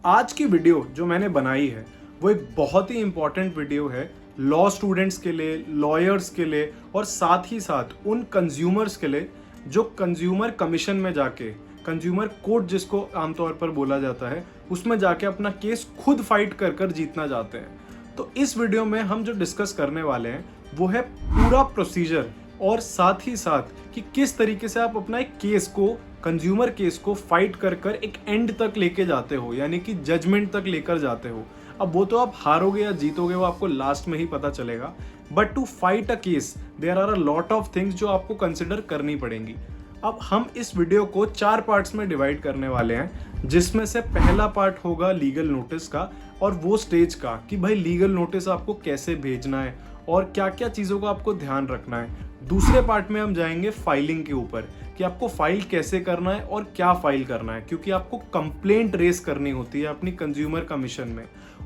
आज की वीडियो जो मैंने बनाई है वो एक बहुत ही इम्पॉर्टेंट वीडियो है लॉ स्टूडेंट्स के लिए, लॉयर्स के लिए और साथ ही साथ उन कंज्यूमर्स के लिए जो कंज्यूमर कमीशन में जाके, कंज्यूमर कोर्ट जिसको आमतौर पर बोला जाता है, उसमें जाके अपना केस खुद फाइट कर कर जीतना चाहते हैं। तो इस वीडियो में हम जो डिस्कस करने वाले हैं वो है पूरा प्रोसीजर और साथ ही साथ कि किस तरीके से आप अपना एक केस को, कंज्यूमर केस को फाइट कर कर एक एंड तक लेके जाते हो, यानी कि जजमेंट तक लेकर जाते हो। अब वो तो आप हारोगे या जीतोगे वो आपको लास्ट में ही पता चलेगा, but to fight a case there are a lot of things जो आपको कंसिडर करनी पड़ेंगी। अब हम इस वीडियो को 4 पार्ट्स में डिवाइड करने वाले हैं, जिसमें से पहला पार्ट होगा लीगल नोटिस का और वो स्टेज का कि भाई लीगल नोटिस आपको कैसे भेजना है और क्या क्या चीज़ों का आपको ध्यान रखना है। दूसरे पार्ट में हम जाएंगे फाइलिंग के ऊपर कि आपको फाइल कैसे करना है और क्या फाइल करना है, क्योंकि आपको कंप्लेंट रेस करनी होती है अपनी कंज्यूमर कमीशन में।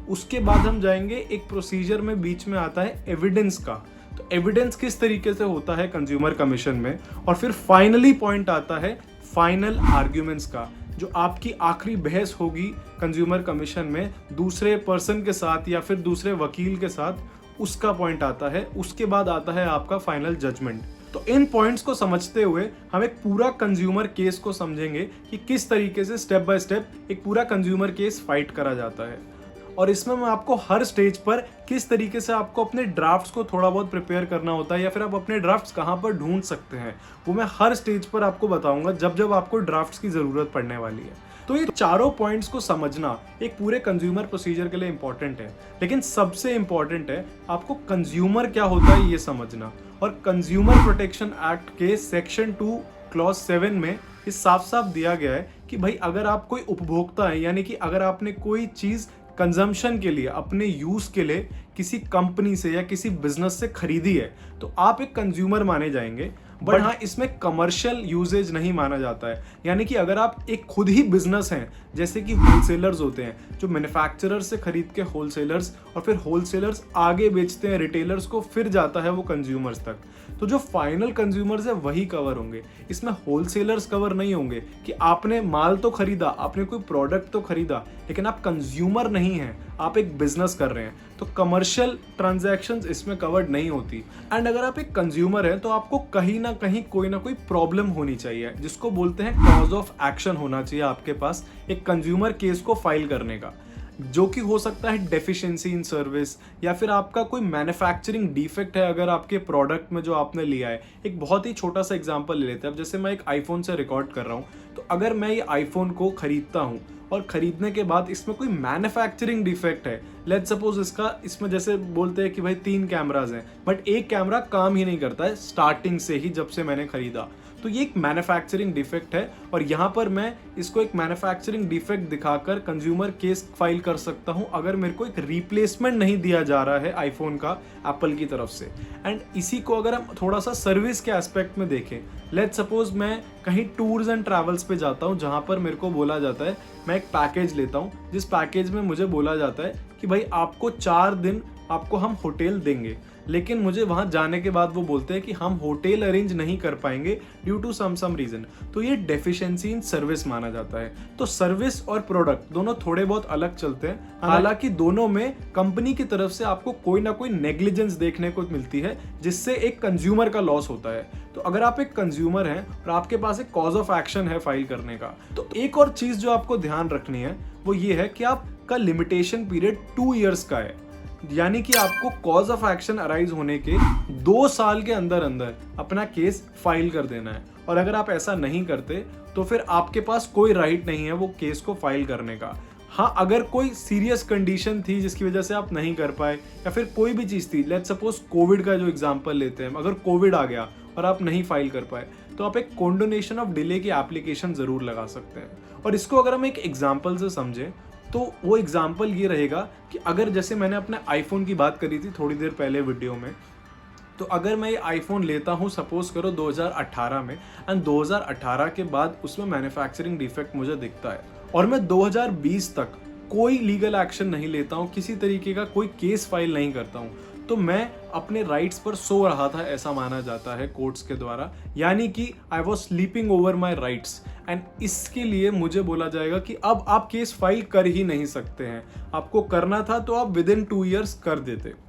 उसके बाद हम जाएंगे एक प्रोसीजर में बीच में आता है एविडेंस का, तो एविडेंस किस तरीके से होता है कंज्यूमर कमीशन में। और फिर फाइनली पॉइंट आता है फाइनल आर्ग्यूमेंट्स का, जो आपकी आखिरी बहस होगी कंज्यूमर कमीशन में दूसरे पर्सन के साथ या फिर दूसरे वकील के साथ, उसका पॉइंट आता है। उसके बाद आता है आपका फाइनल जजमेंट। तो इन पॉइंट्स को समझते हुए हम एक पूरा कंज्यूमर केस को समझेंगे कि किस तरीके से स्टेप बाय स्टेप एक पूरा कंज्यूमर केस फाइट करा जाता है। और इसमें मैं आपको हर स्टेज पर किस तरीके से आपको अपने ड्राफ्ट्स को थोड़ा बहुत प्रिपेयर करना होता है या फिर आप अपने ड्राफ्ट्स कहाँ पर ढूंढ सकते हैं, वो मैं हर स्टेज पर आपको बताऊंगा जब जब आपको ड्राफ्ट्स की ज़रूरत पड़ने वाली है। तो ये चारों पॉइंट्स को समझना एक पूरे कंज्यूमर प्रोसीजर के लिए इंपॉर्टेंट है, लेकिन सबसे इंपॉर्टेंट है आपको कंज्यूमर क्या होता है ये समझना। और कंज्यूमर प्रोटेक्शन एक्ट के सेक्शन 2 क्लॉज 7 में ये साफ साफ दिया गया है कि भाई अगर आप कोई उपभोक्ता है, यानी कि अगर आपने कोई चीज़ कंजम्पशन के लिए, अपने यूज के लिए किसी कंपनी से या किसी बिजनेस से खरीदी है, तो आप एक कंज्यूमर माने जाएंगे। बट हाँ, इसमें कमर्शियल यूजेज नहीं माना जाता है, यानी कि अगर आप एक खुद ही बिजनेस हैं, जैसे कि होलसेलर्स होते हैं जो मैन्युफैक्चरर से खरीद के होलसेलर्स, और फिर होलसेलर्स आगे बेचते हैं रिटेलर्स को, फिर जाता है वो कंज्यूमर्स तक। तो जो फाइनल कंज्यूमर्स है वही कवर होंगे, इसमें होलसेलर्स कवर नहीं होंगे कि आपने माल तो खरीदा, आपने कोई प्रोडक्ट तो खरीदा, लेकिन आप कंज्यूमर नहीं हैं, आप एक बिजनेस कर रहे हैं, तो कमर्शियल ट्रांजैक्शंस इसमें कवर्ड नहीं होती। एंड अगर आप एक कंज्यूमर हैं तो आपको कहीं ना कहीं कोई ना कोई प्रॉब्लम होनी चाहिए, जिसको बोलते हैं कॉज ऑफ एक्शन होना चाहिए आपके पास एक कंज्यूमर केस को फाइल करने का, जो कि हो सकता है डेफिशिएंसी इन सर्विस या फिर आपका कोई मैन्युफैक्चरिंग डिफेक्ट है अगर आपके प्रोडक्ट में जो आपने लिया है। एक बहुत ही छोटा सा एग्जांपल ले लेते हैं। अब जैसे मैं एक आईफोन से रिकॉर्ड कर रहा हूँ, तो अगर मैं ये आईफोन को खरीदता हूँ और खरीदने के बाद इसमें कोई मैन्युफैक्चरिंग डिफेक्ट है, लेट्स सपोज इसमें जैसे बोलते हैं कि भाई 3 कैमराज हैं बट एक कैमरा काम ही नहीं करता है स्टार्टिंग से ही जब से मैंने खरीदा, तो ये एक मैन्युफैक्चरिंग डिफेक्ट है और यहाँ पर मैं इसको एक मैन्युफैक्चरिंग डिफेक्ट दिखाकर कंज्यूमर केस फाइल कर सकता हूँ अगर मेरे को एक रिप्लेसमेंट नहीं दिया जा रहा है आईफोन का एप्पल की तरफ से। एंड इसी को अगर हम थोड़ा सा सर्विस के एस्पेक्ट में देखें, लेट्स सपोज मैं कहीं टूर्स एंड ट्रैवल्स पे जाता हूँ जहाँ पर मेरे को बोला जाता है, मैं एक पैकेज लेता हूँ जिस पैकेज में मुझे बोला जाता है कि भाई आपको 4 दिन आपको हम होटल देंगे, लेकिन मुझे वहां जाने के बाद वो बोलते हैं कि हम होटल अरेंज नहीं कर पाएंगे ड्यू टू सम रीजन, तो ये डेफिशिएंसी इन सर्विस माना जाता है। तो सर्विस और प्रोडक्ट दोनों थोड़े बहुत अलग चलते हैं, हालांकि दोनों में कंपनी की तरफ से आपको कोई ना कोई नेग्लिजेंस देखने को मिलती है जिससे एक कंज्यूमर का लॉस होता है। तो अगर आप एक कंज्यूमर हैं और आपके पास एक कॉज ऑफ एक्शन है फाइल करने का, तो एक और चीज जो आपको ध्यान रखनी है वो ये है कि आपका लिमिटेशन पीरियड 2 इयर्स का है, यानी कि आपको कॉज ऑफ एक्शन अराइज होने के 2 साल के अंदर अंदर अपना केस फाइल कर देना है। और अगर आप ऐसा नहीं करते तो फिर आपके पास कोई राइट नहीं है वो केस को फाइल करने का। हाँ, अगर कोई सीरियस कंडीशन थी जिसकी वजह से आप नहीं कर पाए या फिर कोई भी चीज़ थी, लेट्स सपोज कोविड का जो एग्जांपल लेते हैं, अगर कोविड आ गया और आप नहीं फाइल कर पाए तो आप एक कॉन्डोनेशन ऑफ डिले की एप्लीकेशन ज़रूर लगा सकते हैं। और इसको अगर हम एक एग्जाम्पल से समझें तो वो एग्जाम्पल ये रहेगा कि अगर जैसे मैंने अपने आईफोन की बात करी थी थोड़ी देर पहले वीडियो में, तो अगर मैं ये आईफोन लेता हूँ सपोज करो 2018 में, एंड 2018 के बाद उसमें मैन्युफैक्चरिंग डिफेक्ट मुझे दिखता है और मैं 2020 तक कोई लीगल एक्शन नहीं लेता हूँ, किसी तरीके का कोई केस फाइल नहीं करता हूँ, तो मैं अपने राइट्स पर सो रहा था, ऐसा माना जाता है कोर्ट्स के द्वारा, यानी कि I was sleeping over my rights. And इसके लिए मुझे बोला जाएगा कि अब आप केस फाइल कर ही नहीं सकते हैं, आपको करना था तो आप विद इन 2 years कर देते।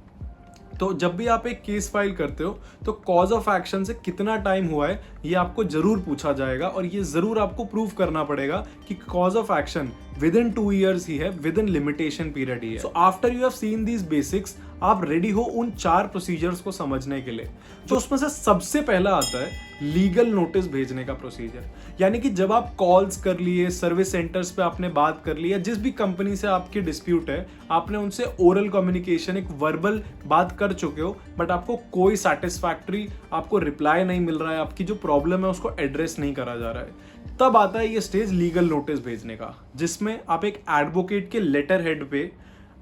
तो जब भी आप एक केस फाइल करते हो तो कॉज ऑफ एक्शन से कितना टाइम हुआ है ये आपको जरूर पूछा जाएगा, और ये जरूर आपको प्रूव करना पड़ेगा कि cause of action with in 2 years ही है, विद इन लिमिटेशन पीरियड ही है। So after you have seen these basics, आप रेडी हो उन 4 प्रोसीजर्स को समझने के लिए। तो उसमें से सबसे पहला आता है लीगल नोटिस भेजने का प्रोसीजर, यानी कि जब आप कॉल्स कर लिए, सर्विस सेंटर्स पे आपने बात कर ली, या जिस भी कंपनी से आपकी डिस्प्यूट है आपने उनसे ओरल कम्युनिकेशन, एक वर्बल बात कर चुके हो, बट आपको कोई सेटिस्फैक्ट्री आपको रिप्लाई नहीं मिल रहा है, आपकी जो प्रॉब्लम है उसको एड्रेस नहीं करा जा रहा है, तब आता है ये स्टेज लीगल नोटिस भेजने का, जिसमें आप एक एडवोकेट के लेटर हेड पे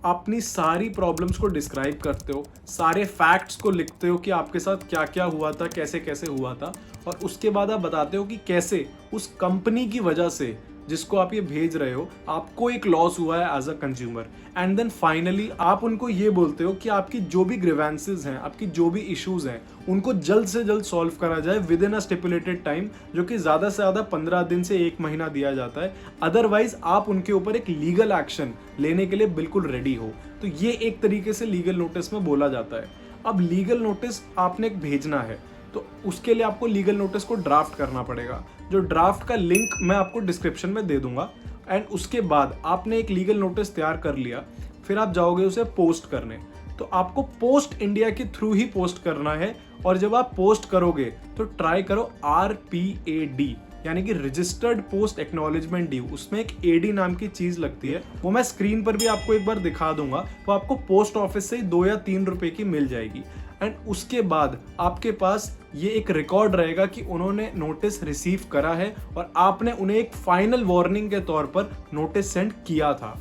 अपनी सारी प्रॉब्लम्स को डिस्क्राइब करते हो, सारे फैक्ट्स को लिखते हो कि आपके साथ क्या क्या हुआ था, कैसे कैसे हुआ था, और उसके बाद आप बताते हो कि कैसे उस कंपनी की वजह से जिसको आप ये भेज रहे हो आपको एक लॉस हुआ है as a consumer. And then finally आप उनको ये बोलते हो कि आपकी जो भी ग्रीवेंसेस हैं, आपकी जो भी इश्यूज हैं, उनको जल्द से जल्द सॉल्व करा जाए with in a stipulated time, जो कि ज़्यादा से ज़्यादा 15 दिन से 1 महीना दिया जाता है। अदरवाइज आप उनके ऊपर एक लीगल एक्शन लेने के लिए बिल्कुल रेडी हो। तो ये एक तरीके से लीगल नोटिस में बोला जाता है। अब लीगल नोटिस आपने भेजना है तो उसके लिए आपको लीगल नोटिस को ड्राफ्ट करना पड़ेगा, जो ड्राफ्ट का लिंक मैं आपको डिस्क्रिप्शन में दे दूंगा। एंड उसके बाद आपने एक लीगल नोटिस तैयार कर लिया, फिर आप जाओगे उसे पोस्ट करने। तो आपको पोस्ट इंडिया के थ्रू ही पोस्ट करना है, और जब आप पोस्ट करोगे तो ट्राई करो RPAD, यानी कि रजिस्टर्ड पोस्ट एक्नॉलेजमेंट ड्यू। उसमें एक AD नाम की चीज लगती है, वो मैं स्क्रीन पर भी आपको एक बार दिखा दूंगा। वो आपको पोस्ट ऑफिस से 2 या 3 रुपए की मिल जाएगी। एंड उसके बाद आपके पास ये एक रिकॉर्ड रहेगा कि उन्होंने नोटिस रिसीव करा है और आपने उन्हें एक फाइनल वार्निंग के तौर पर नोटिस सेंड किया था।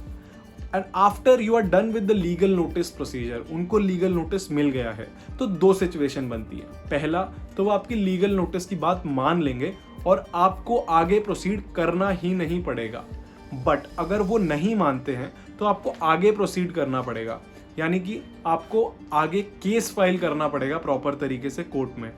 And after you are done with the legal notice procedure, उनको लीगल नोटिस मिल गया है, तो 2 सिचुएशन बनती है। पहला तो वो आपकी लीगल नोटिस की बात मान लेंगे और आपको आगे प्रोसीड करना ही नहीं पड़ेगा। बट अगर वो नहीं मानते हैं तो आपको आगे प्रोसीड करना पड़ेगा, यानी कि आपको आगे केस फाइल करना पड़ेगा प्रॉपर तरीके से कोर्ट में।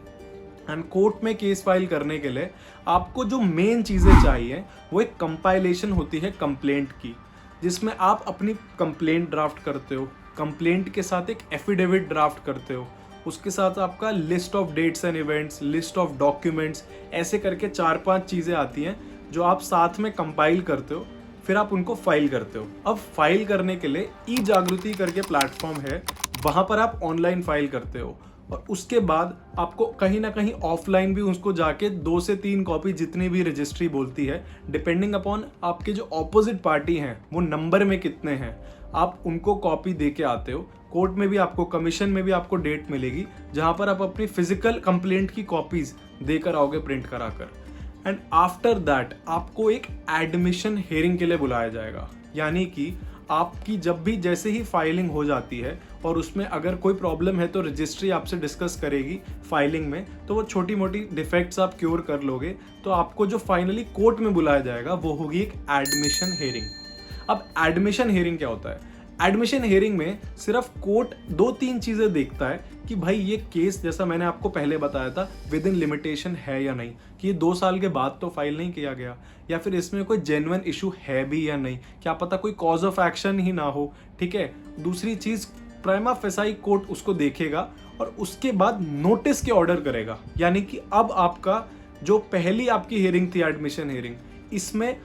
एंड कोर्ट में केस फाइल करने के लिए आपको जो मेन चीज़ें चाहिए वो एक कंपाइलेशन होती है कंप्लेंट की, जिसमें आप अपनी कंप्लेंट ड्राफ्ट करते हो, कंप्लेंट के साथ एक एफिडेविट ड्राफ्ट करते हो, उसके साथ आपका list of dates and events, list of documents, ऐसे करके 4-5 चीज़ें आती हैं जो आप साथ में कंपाइल करते हो, फिर आप उनको फाइल करते हो। अब फाइल करने के लिए ई-जागृति करके प्लेटफॉर्म है, वहाँ पर आप ऑनलाइन फाइल करते हो, और उसके बाद आपको कहीं ना कहीं ऑफलाइन भी उसको जाके 2 से 3 कॉपी, जितनी भी रजिस्ट्री बोलती है, डिपेंडिंग अपॉन आपके जो ऑपोजिट पार्टी हैं वो नंबर में कितने हैं, आप उनको कॉपी दे के आते हो। कोर्ट में भी आपको, कमीशन में भी आपको डेट मिलेगी जहाँ पर आप अपनी फिजिकल कंप्लेंट की कॉपीज देकर आओगे प्रिंट कराकर। एंड आफ्टर दैट आपको एक एडमिशन हियरिंग के लिए बुलाया जाएगा, यानी कि आपकी जब भी जैसे ही फाइलिंग हो जाती है और उसमें अगर कोई प्रॉब्लम है तो रजिस्ट्री आपसे डिस्कस करेगी फाइलिंग में, तो वो छोटी मोटी डिफेक्ट्स आप क्योर कर लोगे, तो आपको जो फाइनली कोर्ट में बुलाया जाएगा वो होगी एक एडमिशन हियरिंग। अब एडमिशन हियरिंग क्या होता है? एडमिशन हियरिंग में सिर्फ कोर्ट 2-3 चीजें देखता है कि भाई ये केस, जैसा मैंने आपको पहले बताया था, विद इन लिमिटेशन है या नहीं, कि ये 2 साल के बाद तो फाइल नहीं किया गया, या फिर इसमें कोई जेन्युइन इशू है भी या नहीं, क्या पता कोई कॉज ऑफ एक्शन ही ना हो। ठीक है। दूसरी चीज, प्राइमा फेसाई कोर्ट उसको देखेगा और उसके बाद नोटिस के ऑर्डर करेगा, यानी कि अब आपका जो पहली आपकी हियरिंग थी एडमिशन हियरिंग, इसमें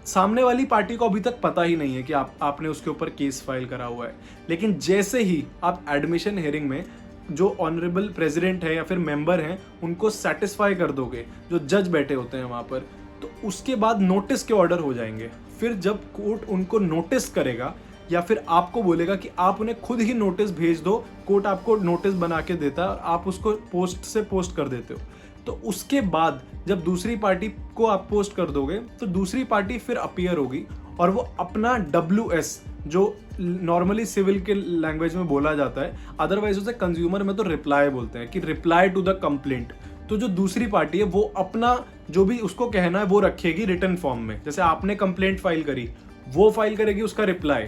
सामने वाली पार्टी को अभी तक पता ही नहीं है कि आपने उसके ऊपर केस फाइल करा हुआ है। लेकिन जैसे ही आप एडमिशन हियरिंग में जो ऑनरेबल प्रेसिडेंट है या फिर मेंबर हैं उनको सेटिस्फाई कर दोगे, जो जज बैठे होते हैं वहाँ पर, तो उसके बाद नोटिस के ऑर्डर हो जाएंगे। फिर जब कोर्ट उनको नोटिस करेगा या फिर आपको बोलेगा कि आप उन्हें खुद ही नोटिस भेज दो, कोर्ट आपको नोटिस बना के देता है और आप उसको पोस्ट से पोस्ट कर देते हो, तो उसके बाद जब दूसरी पार्टी को आप पोस्ट कर दोगे तो दूसरी पार्टी फिर अपीयर होगी और वो अपना WS, जो नॉर्मली सिविल के लैंग्वेज में बोला जाता है, अदरवाइज उसे कंज्यूमर में तो रिप्लाई बोलते हैं, कि रिप्लाई टू द कंप्लेंट। तो जो दूसरी पार्टी है वो अपना जो भी उसको कहना है वो रखेगी रिटन फॉर्म में, जैसे आपने कंप्लेंट फाइल करी वो फाइल करेगी उसका रिप्लाई,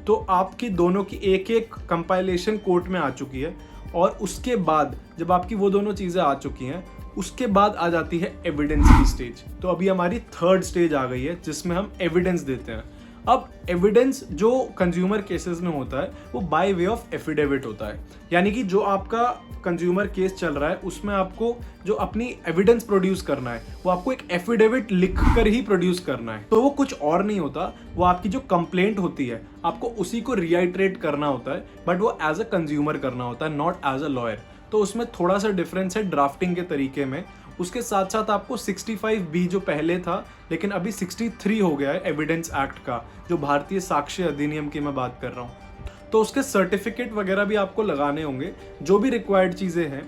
तो आपकी दोनों की एक एक कंपाइलेशन कोर्ट में आ चुकी है, और उसके बाद जब आपकी वो दोनों चीज़ें आ चुकी हैं, उसके बाद आ जाती है एविडेंस की स्टेज। तो अभी हमारी थर्ड स्टेज आ गई है जिसमें हम एविडेंस देते हैं। अब एविडेंस जो कंज्यूमर केसेस में होता है वो बाय वे ऑफ एफिडेविट होता है, यानी कि जो आपका कंज्यूमर केस चल रहा है उसमें आपको जो अपनी एविडेंस प्रोड्यूस करना है वो आपको एक एफिडेविट लिख कर ही प्रोड्यूस करना है। तो वो कुछ और नहीं होता, वो आपकी जो कंप्लेंट होती है आपको उसी को रिआइट्रेट करना होता है, बट वो एज अ कंज्यूमर करना होता है, नॉट एज अ लॉयर। तो उसमें थोड़ा सा डिफरेंस है ड्राफ्टिंग के तरीके में। उसके साथ साथ आपको 65B जो पहले था लेकिन अभी 63 हो गया है एविडेंस एक्ट का, जो भारतीय साक्ष्य अधिनियम की मैं बात कर रहा हूँ, तो उसके सर्टिफिकेट वगैरह भी आपको लगाने होंगे, जो भी रिक्वायर्ड चीज़ें हैं।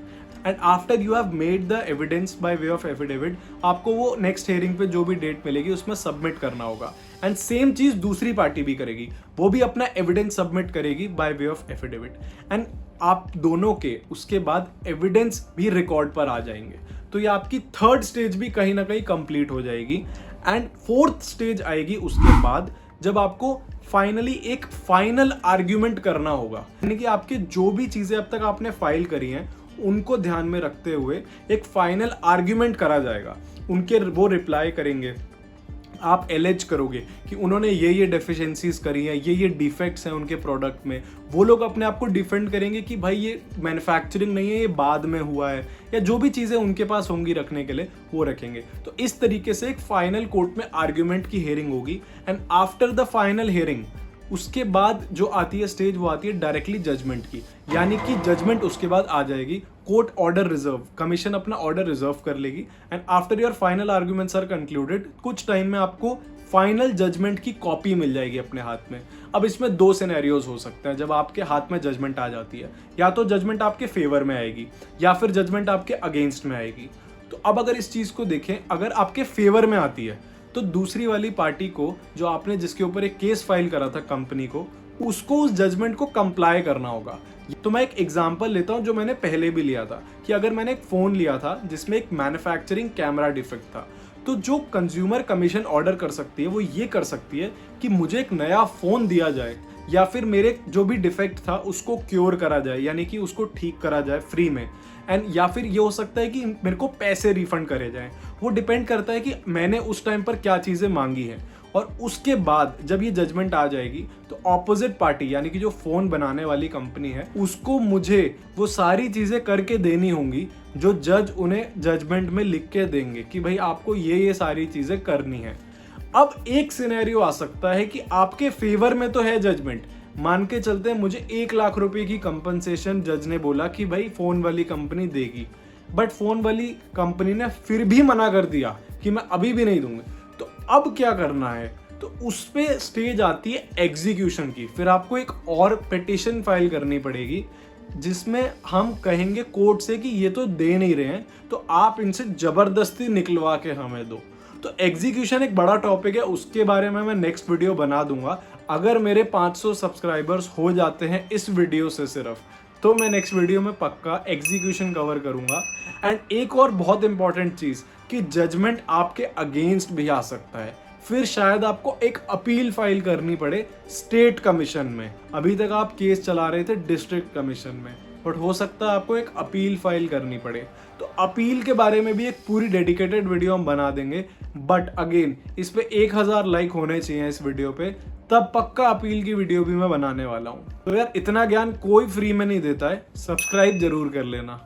And after you have made the evidence by way of affidavit, आपको वो नेक्स्ट हियरिंग पे जो भी डेट मिलेगी उसमें सबमिट करना होगा। एंड सेम चीज़ दूसरी पार्टी भी करेगी, वो भी अपना एविडेंस सबमिट करेगी by way of affidavit, and आप दोनों के उसके बाद एविडेंस भी रिकॉर्ड पर आ जाएंगे। तो ये आपकी थर्ड स्टेज भी कहीं ना कहीं कंप्लीट हो जाएगी। एंड फोर्थ स्टेज आएगी उसके बाद, जब आपको फाइनली एक फाइनल आर्ग्यूमेंट करना होगा, यानी कि आपके जो भी चीजें अब तक आपने फाइल करी हैं उनको ध्यान में रखते हुए एक फाइनल आर्ग्यूमेंट करा जाएगा। उनके वो रिप्लाई करेंगे, आप एलेज करोगे कि उन्होंने ये डेफिशिएंसीज करी हैं, ये डिफेक्ट्स हैं उनके प्रोडक्ट में। वो लोग अपने आप को डिफेंड करेंगे कि भाई ये मैन्युफैक्चरिंग नहीं है, ये बाद में हुआ है, या जो भी चीज़ें उनके पास होंगी रखने के लिए वो रखेंगे। तो इस तरीके से एक फाइनल कोर्ट में आर्ग्यूमेंट की हियरिंग होगी। And after the final hearing उसके बाद जो आती है स्टेज, वो आती है डायरेक्टली जजमेंट की, यानी कि जजमेंट उसके बाद आ जाएगी। कोर्ट ऑर्डर रिजर्व, कमीशन अपना ऑर्डर रिजर्व कर लेगी, and after your final arguments are concluded, कुछ टाइम में आपको फाइनल जजमेंट की कॉपी मिल जाएगी अपने हाथ में। अब इसमें दो सिनेरियोज हो सकते हैं जब आपके हाथ में जजमेंट आ जाती है, या तो जजमेंट आपके फेवर में आएगी या फिर जजमेंट आपके अगेंस्ट में आएगी। तो अब अगर इस चीज को देखें, अगर आपके फेवर में आती है तो दूसरी वाली पार्टी को, जो आपने जिसके ऊपर एक केस फाइल करा था कंपनी को, उसको उस जजमेंट को कंप्लाई करना होगा। तो मैं एक एग्जांपल लेता हूं जो मैंने पहले भी लिया था, कि अगर मैंने एक फोन लिया था जिसमें एक मैन्युफैक्चरिंग कैमरा डिफेक्ट था, तो जो कंज्यूमर कमीशन ऑर्डर कर सकती है वो ये कर सकती है कि मुझे एक नया फोन दिया जाए, या फिर मेरे जो भी डिफेक्ट था उसको क्योर करा जाए, यानी कि उसको ठीक करा जाए फ्री में। एंड या फिर ये हो सकता है कि मेरे को पैसे रिफंड करे जाएं। वो डिपेंड करता है कि मैंने उस टाइम पर क्या चीज़ें मांगी हैं। और उसके बाद जब ये जजमेंट आ जाएगी तो ऑपोजिट पार्टी, यानी कि जो फ़ोन बनाने वाली कंपनी है, उसको मुझे वो सारी चीज़ें करके देनी होंगी जो जज उन्हें जजमेंट में लिख के देंगे कि भाई आपको ये सारी चीज़ें करनी है। अब एक सिनेरियो आ सकता है कि आपके फेवर में तो है जजमेंट, मान के चलते हैं मुझे 1 लाख रुपए की कंपनसेशन जज ने बोला कि भाई फोन वाली कंपनी देगी, बट फोन वाली कंपनी ने फिर भी मना कर दिया कि मैं अभी भी नहीं दूंगा। तो अब क्या करना है? तो उस पे स्टेज आती है एग्जीक्यूशन की। फिर आपको एक और पिटीशन फाइल करनी पड़ेगी जिसमें हम कहेंगे कोर्ट से कि ये तो दे नहीं रहे हैं, तो आप इनसे जबरदस्ती निकलवा के हमें दो। तो एग्जीक्यूशन एक बड़ा टॉपिक है, उसके बारे में मैं नेक्स्ट वीडियो बना दूंगा। अगर मेरे 500 सब्सक्राइबर्स हो जाते हैं इस वीडियो से सिर्फ, तो मैं नेक्स्ट वीडियो में पक्का एग्जीक्यूशन कवर करूंगा। एंड एक और बहुत इंपॉर्टेंट चीज़ कि जजमेंट आपके अगेंस्ट भी आ सकता है, फिर शायद आपको एक अपील फाइल करनी पड़े स्टेट कमीशन में। अभी तक आप केस चला रहे थे डिस्ट्रिक्ट कमीशन में, बट हो सकता है आपको एक अपील फाइल करनी पड़े। तो अपील के बारे में भी एक पूरी डेडिकेटेड वीडियो हम बना देंगे, बट अगेन इस पे 1000 लाइक होने चाहिए इस वीडियो पे, तब पक्का अपील की वीडियो भी मैं बनाने वाला हूँ। तो यार इतना ज्ञान कोई फ्री में नहीं देता है, सब्सक्राइब जरूर कर लेना।